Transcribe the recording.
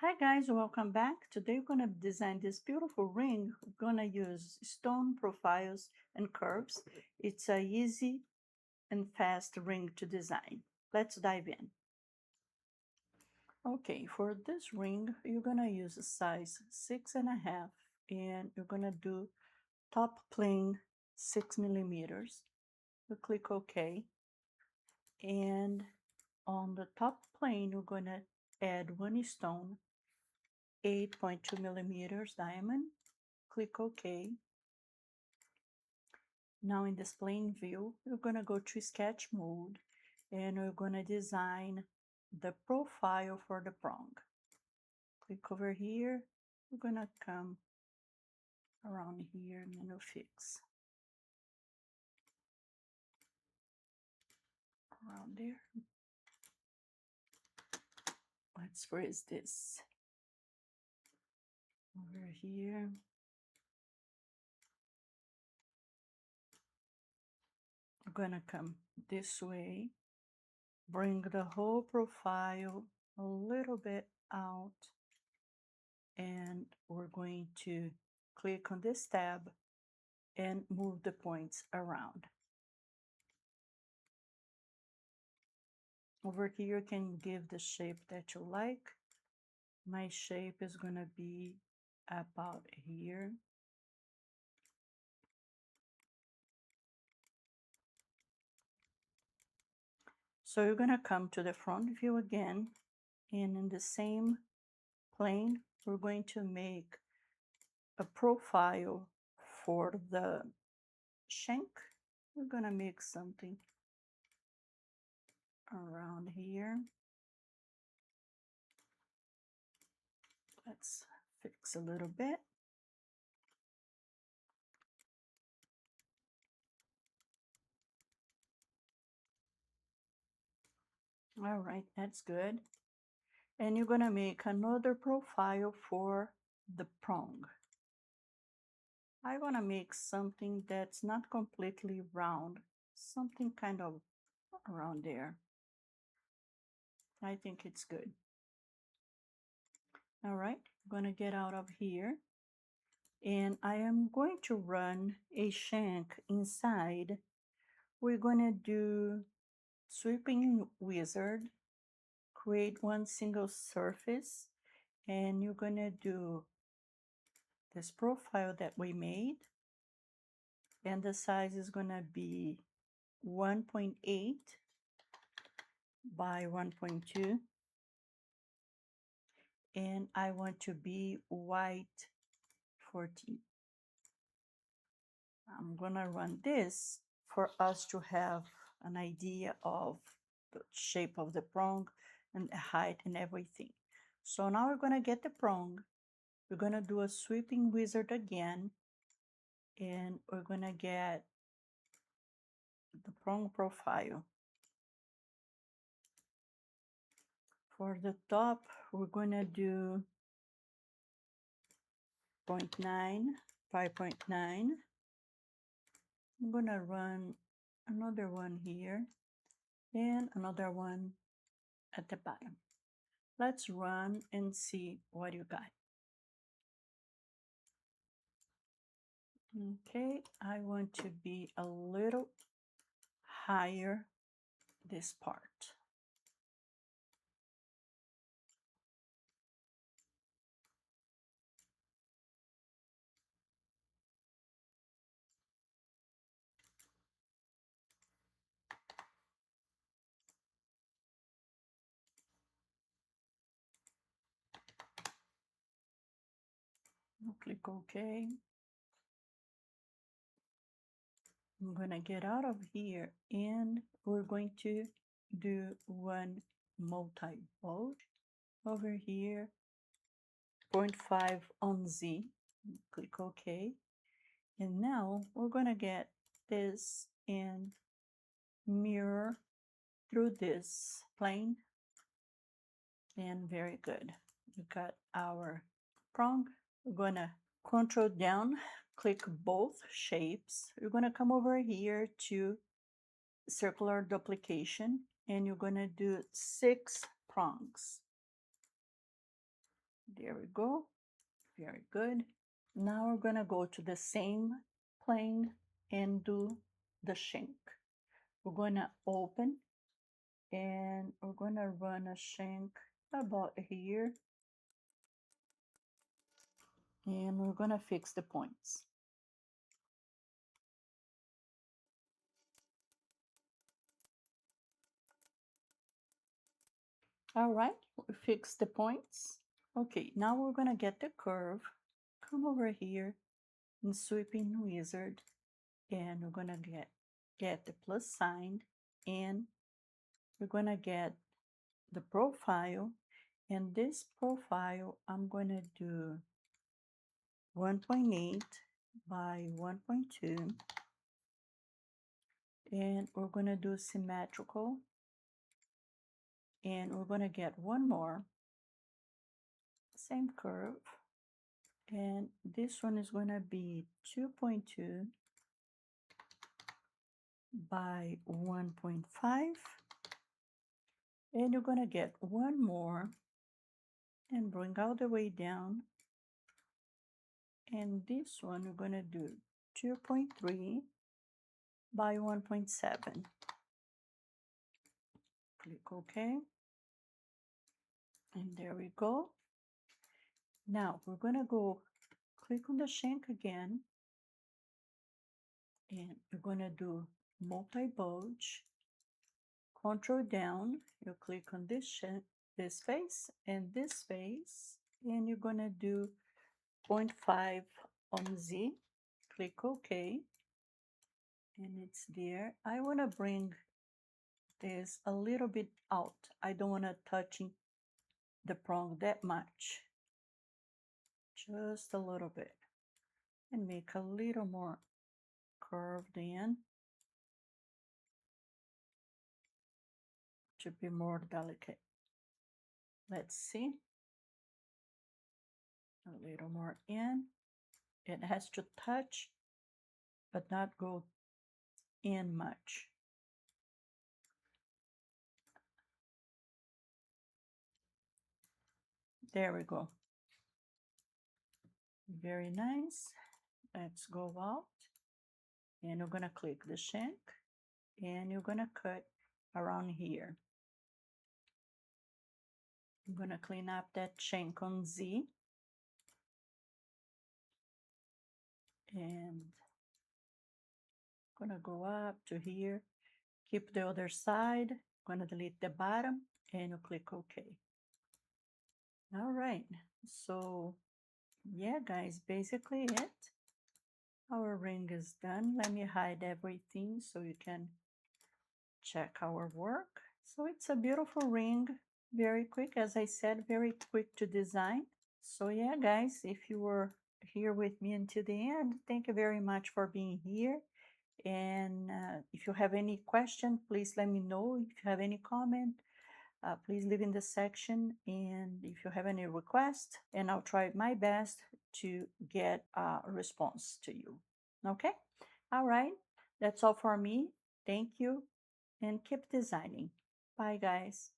Hi guys, welcome back. Today we're going to design this beautiful ring. We're going to use stone profiles and curves. It's a easy and fast ring to design. Let's dive in. Okay, for this ring, you're going to use a size 6.5 and you're going to do top plane 6 millimeters. You click OK. And on the top plane, you're going to add one stone 8.2 millimeters diamond. Click OK. Now in this plane view, we're going to go to sketch mode and we're going to design the profile for the prong. Click over here. We're going to come around here and then we'll fix around there. Let's freeze this over here. We're gonna come this way, bring the whole profile a little bit out, and we're going to click on this tab and move the points around. Over here, you can give the shape that you like. My shape is gonna be about here. So you're gonna come to the front view again, and in the same plane, we're going to make a profile for the shank. We're gonna make something around here. Let's fix a little bit. All right, that's good. And you're gonna make another profile for the prong. I want to make something that's not completely round, something kind of around there. I think it's good. All right, I'm going to get out of here. And I am going to run a shank inside. We're going to do sweeping wizard, create one single surface, and you're going to do this profile that we made. And the size is going to be 1.8 by 1.2, and I want to be white 14. I'm gonna run this for us to have an idea of the shape of the prong and the height and everything. So now we're gonna get the prong. We're gonna do a sweeping wizard again, and we're gonna get the prong profile. For the top, we're gonna do 0.9, 5.9. I'm gonna run another one here and another one at the bottom. Let's run and see what you got. Okay, I want to be a little higher this part. I'll click OK. I'm gonna get out of here and we're going to do one multi-mode over here, 0.5 on Z. Click OK. And now we're gonna get this and mirror through this plane, and very good. We got our prong. We're gonna control down, click both shapes. You're gonna come over here to circular duplication and you're gonna do 6 prongs. There we go. Very good. Now we're gonna go to the same plane and do the shank. We're gonna open and we're gonna run a shank about here, and we're gonna fix the points. All right, we fix the points. Okay, now we're gonna get the curve, come over here in sweeping wizard, and we're gonna get the plus sign, and we're gonna get the profile, and this profile I'm gonna do 1.8 by 1.2, and we're gonna do symmetrical, and we're gonna get one more same curve, and this one is gonna be 2.2 by 1.5, and you're gonna get one more and bring all the way down, and this one we're gonna do 2.3 by 1.7. Click OK, and there we go. Now we're gonna go click on the shank again, and you're gonna do multi-bulge, control down, you click on this face and this face, and you're gonna do 0.5 on Z, click OK, and it's there. I want to bring this a little bit out. I don't want to touching the prong that much, just a little bit, and make a little more curved in to be more delicate. Let's see, a little more in. It has to touch but not go in much. There we go. Very nice. Let's go out, and you're gonna click the shank, and you're gonna cut around here. I'm gonna clean up that shank on Z, and gonna go up to here, keep the other side, gonna delete the bottom, and you click OK. All right, so yeah guys, basically it. Our ring is done. Let me hide everything so you can check our work. So it's a beautiful ring, very quick, as I said, very quick to design. So yeah guys, if you were here with me until the end, thank you very much for being here. And if you have any question, please let me know. If you have any comment, please leave in the section. And if you have any request, and I'll try my best to get a response to you. Okay? All right. That's all for me. Thank you, and keep designing. Bye, guys.